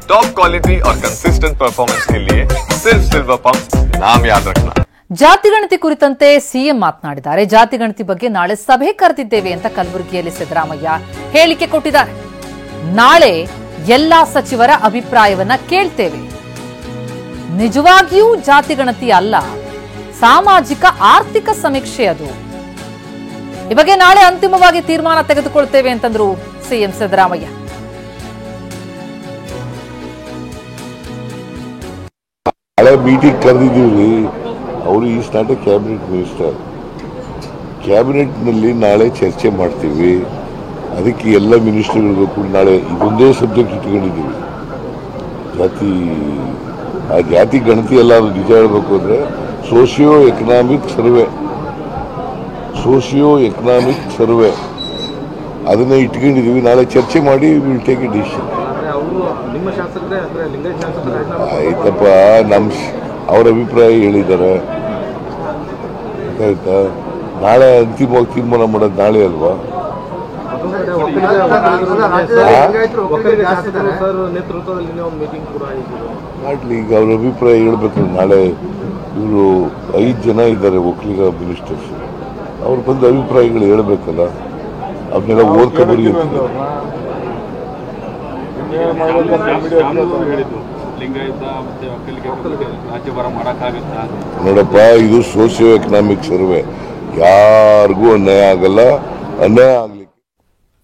Top quality और consistent performance के लिए सिर्फ सिल्वर पंप नाम याद रखना। ಜಾತಿ ಗಣತಿ ಕುರಿತಂತೆ ಸಿಎಂ ಮಾತನಾಡಿದ್ದಾರೆ. ಜಾತಿ ಗಣತಿ ಬಗ್ಗೆ ನಾಳೆ ಸಭೆ ಕರೆದಿದ್ದೇವೆ ಅಂತ ಕಲಬುರಗಿಯಲ್ಲಿ ಸಿದ್ದರಾಮಯ್ಯ ಹೇಳಿಕೆ ಕೊಟ್ಟಿದ್ದಾರೆ. ನಾಳೆ ಎಲ್ಲಾ ಸಚಿವರ ಅಭಿಪ್ರಾಯವನ್ನ ಕೇಳ್ತೇವೆ. ನಿಜವಾಗಿಯೂ ಜಾತಿ ಗಣತಿ ಅಲ್ಲ, ಸಾಮಾಜಿಕ ಆರ್ಥಿಕ ಸಮೀಕ್ಷೆ ಅದು. ಈ ಬಗ್ಗೆ ನಾಳೆ ಅಂತಿಮವಾಗಿ ತೀರ್ಮಾನ ತೆಗೆದುಕೊಳ್ತೇವೆ ಅಂತಂದ್ರು ಸಿಎಂ ಸಿದ್ದರಾಮಯ್ಯ. ಮೀಟಿಂಗ್ ಕರೆದಿದ್ದೀವಿ. ಅವರು is not a cabinet minister. ಕ್ಯಾಬಿನೆಟ್ನಲ್ಲಿ ನಾಳೆ ಚರ್ಚೆ ಮಾಡ್ತೀವಿ. ಅದಕ್ಕೆ ಎಲ್ಲ ಮಿನಿಸ್ಟರ್ಗಳಿಗೂ ಕೂಡ ನಾಳೆ ಇದೊಂದೇ ಸಬ್ಜೆಕ್ಟ್ ಇಟ್ಕೊಂಡಿದ್ದೀವಿ. ಜಾತಿ ಗಣತಿ ಎಲ್ಲ ನಿಜ ಹೇಳಬೇಕು ಅಂದರೆ ಸೋಷಿಯೋ ಎಕನಾಮಿಕ್ ಸರ್ವೆ ಅದನ್ನೇ ಇಟ್ಕೊಂಡಿದ್ದೀವಿ. ನಾಳೆ ಚರ್ಚೆ ಮಾಡಿ ವಿಲ್ ಟೇಕ್ ಎ ಡಿಸಿಷನ್. ಆಯ್ತಪ್ಪ, ಅವ್ರ ಅಭಿಪ್ರಾಯ ಹೇಳಿದ್ದಾರೆ, ಆಯ್ತಾ. ನಾಳೆ ಅಂತಿಮವಾಗಿ ತೀರ್ಮಾನ ಮಾಡೋದು ನಾಳೆ ಅಲ್ವಾ? ಮಾಡ್ಲಿ, ಈಗ ಅವ್ರ ಅಭಿಪ್ರಾಯ ಹೇಳ್ಬೇಕು. ನಾಳೆ ಇವರು 5 ಜನ ಇದ್ದಾರೆ ಒಕ್ಕಲಿಗ ಮಿನಿಸ್ಟರ್ಸ್. ಅವ್ರು ಬಂದು ಅಭಿಪ್ರಾಯಗಳು ಹೇಳ್ಬೇಕಲ್ಲ, ಅವನ್ನೆಲ್ಲ ಓದ್ಕೊಂಡ್ಬರಿ ಅಂತ. ನೋಡಪ್ಪ, ಇದು ಸೋಷಿಯೋ ಎಕನಾಮಿಕ್ ಸರ್ವೆ. ಯಾರಿಗೂ ಅನ್ಯಾಯ ಆಗಲ್ಲ, ಅನ್ಯಾಯ ಆಗ್ಲಿಕ್ಕೆ.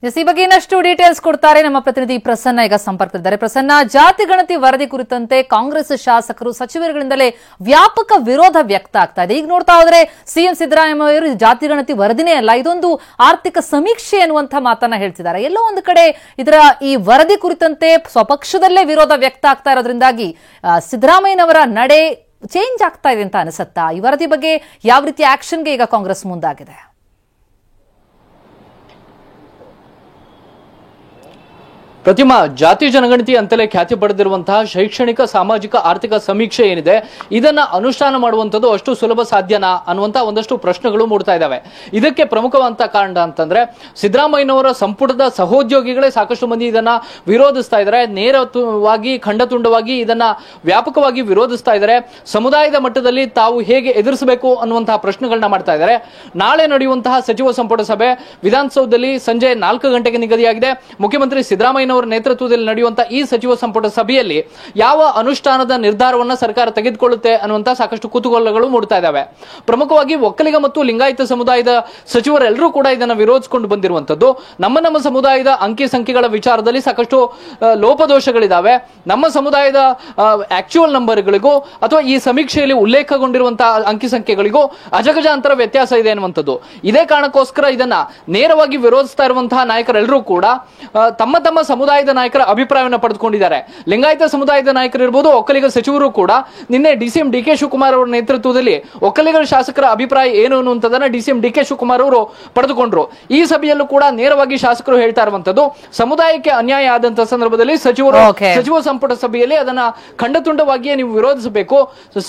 ಈ ಬಗ್ಗೆ ಇನ್ನಷ್ಟು ಡೀಟೇಲ್ಸ್ ಕೊಡ್ತಾರೆ ನಮ್ಮ ಪ್ರತಿನಿಧಿ ಪ್ರಸನ್ನ. ಈಗ ಸಂಪರ್ಕದಲ್ಲಿದ್ದಾರೆ. ಪ್ರಸನ್ನ, ಜಾತಿ ಗಣತಿ ವರದಿ ಕುರಿತಂತೆ ಕಾಂಗ್ರೆಸ್ ಶಾಸಕರು ಸಚಿವರುಗಳಿಂದಲೇ ವ್ಯಾಪಕ ವಿರೋಧ ವ್ಯಕ್ತ ಆಗ್ತಾ ಇದೆ. ಈಗ ನೋಡ್ತಾ ಹೋದ್ರೆ ಸಿಎಂ ಸಿದ್ದರಾಮಯ್ಯ ಅವರು ಜಾತಿ ಗಣತಿ ವರದಿನೇ ಅಲ್ಲ, ಇದೊಂದು ಆರ್ಥಿಕ ಸಮೀಕ್ಷೆ ಎನ್ನುವಂತ ಮಾತನ್ನ ಹೇಳ್ತಿದ್ದಾರೆ. ಎಲ್ಲೋ ಒಂದು ಕಡೆ ಇದರ ಈ ವರದಿ ಕುರಿತಂತೆ ಸ್ವಪಕ್ಷದಲ್ಲೇ ವಿರೋಧ ವ್ಯಕ್ತ ಆಗ್ತಾ ಇರೋದ್ರಿಂದಾಗಿ ಸಿದ್ದರಾಮಯ್ಯನವರ ನಡೆ ಚೇಂಜ್ ಆಗ್ತಾ ಇದೆ ಅಂತ ಅನಿಸುತ್ತಾ? ಈ ವರದಿ ಬಗ್ಗೆ ಯಾವ ರೀತಿ ಆಕ್ಷನ್ಗೆ ಈಗ ಕಾಂಗ್ರೆಸ್ ಮುಂದಾಗಿದೆ? ಪ್ರತಿಮಾ, ಜಾತಿ ಜನಗಣತಿ ಅಂತಲೇ ಖ್ಯಾತಿ ಪಡೆದಿರುವಂತಹ ಶೈಕ್ಷಣಿಕ ಸಾಮಾಜಿಕ ಆರ್ಥಿಕ ಸಮೀಕ್ಷೆ ಏನಿದೆ, ಇದನ್ನ ಅನುಷ್ಠಾನ ಮಾಡುವಂಥದ್ದು ಅಷ್ಟು ಸುಲಭ ಸಾಧ್ಯನಾ ಅನ್ನುವಂತಹ ಒಂದಷ್ಟು ಪ್ರಶ್ನೆಗಳು ಮೂಡ್ತಾ ಇದ್ದಾವೆ. ಇದಕ್ಕೆ ಪ್ರಮುಖವಾದ ಕಾರಣ ಅಂತಂದ್ರೆ ಸಿದ್ದರಾಮಯ್ಯನವರ ಸಂಪುಟದ ಸಹೋದ್ಯೋಗಿಗಳೇ ಸಾಕಷ್ಟು ಮಂದಿ ಇದನ್ನ ವಿರೋಧಿಸ್ತಾ ಇದ್ದಾರೆ. ನೇರವಾಗಿ ಖಂಡತುಂಡವಾಗಿ ಇದನ್ನ ವ್ಯಾಪಕವಾಗಿ ವಿರೋಧಿಸ್ತಾ ಇದ್ದಾರೆ. ಸಮುದಾಯದ ಮಟ್ಟದಲ್ಲಿ ತಾವು ಹೇಗೆ ಎದುರಿಸಬೇಕು ಅನ್ನುವಂತಹ ಪ್ರಶ್ನೆಗಳನ್ನ ಮಾಡ್ತಾ ಇದ್ದಾರೆ. ನಾಳೆ ನಡೆಯುವಂತಹ ಸಚಿವ ಸಂಪುಟ ಸಭೆ ವಿಧಾನಸೌಧದಲ್ಲಿ ಸಂಜೆ 4 ಗಂಟೆಗೆ ನಿಗದಿಯಾಗಿದೆ. ಮುಖ್ಯಮಂತ್ರಿ ಸಿದ್ದರಾಮಯ್ಯ ಅವರ ನೇತೃತ್ವದಲ್ಲಿ ನಡೆಯುವಂತಹ ಈ ಸಚಿವ ಸಂಪುಟ ಸಭೆಯಲ್ಲಿ ಯಾವ ಅನುಷ್ಠಾನದ ನಿರ್ಧಾರವನ್ನ ಸರ್ಕಾರ ತೆಗೆದುಕೊಳ್ಳುತ್ತೆ ಅನ್ನುವಂತಹ ಸಾಕಷ್ಟು ಕುತೂಹಲಗಳು ಮೂಡ್ತಾ ಇದ್ದಾವೆ. ಪ್ರಮುಖವಾಗಿ ಒಕ್ಕಲಿಗ ಮತ್ತು ಲಿಂಗಾಯತ ಸಮುದಾಯದ ಸಚಿವರೆಲ್ಲರೂ ಕೂಡ ಇದನ್ನು ವಿರೋಧಿಸಿಕೊಂಡು ಬಂದಿರುವಂತದ್ದು. ನಮ್ಮ ಸಮುದಾಯದ ಅಂಕಿ ಸಂಖ್ಯೆಗಳ ವಿಚಾರದಲ್ಲಿ ಸಾಕಷ್ಟು ಲೋಪದೋಷಗಳಿದ್ದಾವೆ. ನಮ್ಮ ಸಮುದಾಯದ ಆಕ್ಚುಯಲ್ ನಂಬರ್ಗಳಿಗೂ ಅಥವಾ ಈ ಸಮೀಕ್ಷೆಯಲ್ಲಿ ಉಲ್ಲೇಖಗೊಂಡಿರುವಂತಹ ಅಂಕಿ ಸಂಖ್ಯೆಗಳಿಗೂ ಅಜಗಜಾಂತರ ವ್ಯತ್ಯಾಸ ಇದೆ ಅನ್ನುವಂಥದ್ದು. ಇದೇ ಕಾರಣಕ್ಕೋಸ್ಕರ ಇದನ್ನ ನೇರವಾಗಿ ವಿರೋಧಿಸ್ತಾ ಇರುವಂತಹ ನಾಯಕರೆಲ್ಲರೂ ಕೂಡ ತಮ್ಮ ಸಮುದಾಯದ ನಾಯಕರ ಅಭಿಪ್ರಾಯವನ್ನು ಪಡೆದುಕೊಂಡಿದ್ದಾರೆ. ಲಿಂಗಾಯತ ಸಮುದಾಯದ ನಾಯಕರಿರ್ಬೋದು, ಒಕ್ಕಲಿಗ ಸಚಿವರು ಕೂಡ ನಿನ್ನೆ ಡಿಸಿಎಂ ಡಿಕೆ ಶಿವಕುಮಾರ್ ಅವರ ನೇತೃತ್ವದಲ್ಲಿ ಒಕ್ಕಲಿಗರ ಶಾಸಕರ ಅಭಿಪ್ರಾಯ ಏನು ಅನ್ನುವಂಥದ್ದನ್ನ ಡಿಸಿಎಂ ಡಿಕೆ ಶಿವಕುಮಾರ್ ಅವರು ಪಡೆದುಕೊಂಡ್ರು. ಈ ಸಭೆಯಲ್ಲೂ ಕೂಡ ನೇರವಾಗಿ ಶಾಸಕರು ಹೇಳ್ತಾ ಇರುವಂತದ್ದು, ಸಮುದಾಯಕ್ಕೆ ಅನ್ಯಾಯ ಆದಂತಹ ಸಂದರ್ಭದಲ್ಲಿ ಸಚಿವ ಸಂಪುಟ ಸಭೆಯಲ್ಲಿ ಅದನ್ನ ಖಂಡತುಂಡವಾಗಿಯೇ ನೀವು ವಿರೋಧಿಸಬೇಕು.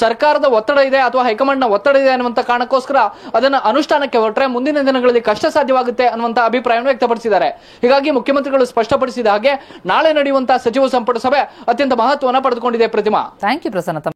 ಸರ್ಕಾರದ ಒತ್ತಡ ಇದೆ ಅಥವಾ ಹೈಕಮಾಂಡ್ ನ ಒತ್ತಡ ಇದೆ ಅನ್ನುವಂತ ಕಾರಣಕ್ಕೋಸ್ಕರ ಅದನ್ನ ಅನುಷ್ಠಾನಕ್ಕೆ ಹೊರಟ್ರೆ ಮುಂದಿನ ದಿನಗಳಲ್ಲಿ ಕಷ್ಟ ಸಾಧ್ಯವಾಗುತ್ತೆ ಅನ್ನುವಂತ ಅಭಿಪ್ರಾಯವನ್ನು ವ್ಯಕ್ತಪಡಿಸಿದ್ದಾರೆ. ಹೀಗಾಗಿ ಮುಖ್ಯಮಂತ್ರಿಗಳು ಸ್ಪಷ್ಟಪಡಿಸಿದ ಹಾಗೆ ನಾಳೆ ನಡೆಯುವಂತಹ ಸಚಿವ ಸಂಪುಟ ಸಭೆ ಅತ್ಯಂತ ಮಹತ್ವವನ್ನು ಪಡೆದುಕೊಂಡಿದೆ. ಪ್ರತಿಮಾ, ಥ್ಯಾಂಕ್ ಯು ಪ್ರಸನ್ನ.